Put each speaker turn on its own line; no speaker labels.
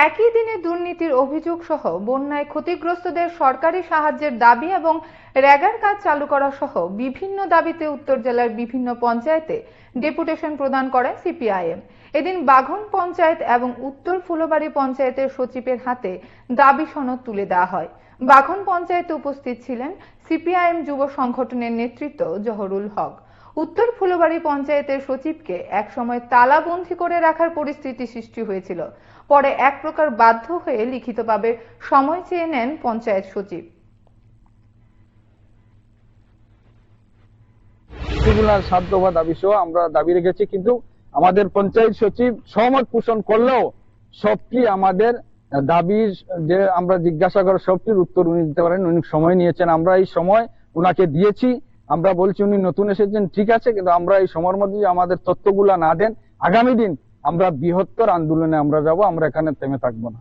একই দিনে দুর্নীতির অভিযোগ সহ বন্যায় ক্ষতিগ্রস্তদের সরকারি সাহায্যের দাবি এবং রেগার কাজ চালু করা সহ বিভিন্ন দাবিতে উত্তর জেলার বিভিন্ন পঞ্চায়েতে ডেপুটেশন প্রদান করে সিপিআইএম। এদিন বাঘন পঞ্চায়েত এবং উত্তর ফুলবাড়ী পঞ্চায়েতের সচিবের হাতে দাবি সনদ তুলে দেওয়া হয়। বাঘন পঞ্চায়েতে উপস্থিত ছিলেন সিপিআইএম যুব সংগঠনের নেতৃত্ব জহরুল হক। উত্তর ফুলবাড়ী পঞ্চায়েতের সচিবকে একসময় তালাবন্দী করে রাখার পরিস্থিতি সৃষ্টি হয়েছিল। পরে এক প্রকার বাধ্য হয়ে লিখিতভাবে সময় চেয়ে নেন পঞ্চায়েত সচিব।
সাধ্য বা দাবি সহ আমরা দাবি রেখেছি, কিন্তু আমাদের পঞ্চায়েত সচিব সহমত পোষণ করলেও সবটি আমাদের দাবি যে আমরা জিজ্ঞাসা করার সবটির উত্তর উনি দিতে পারেন। উনি সময় নিয়েছেন, আমরা এই সময় উনাকে দিয়েছি। আমরা বলছি উনি নতুন এসেছেন ঠিক আছে, কিন্তু আমরা এই সময়ের মধ্যে যে আমাদের তথ্যগুলা না দেন, আগামী দিন আমরা বৃহত্তর আন্দোলনে আমরা যাব, আমরা এখানে থেমে থাকবো না।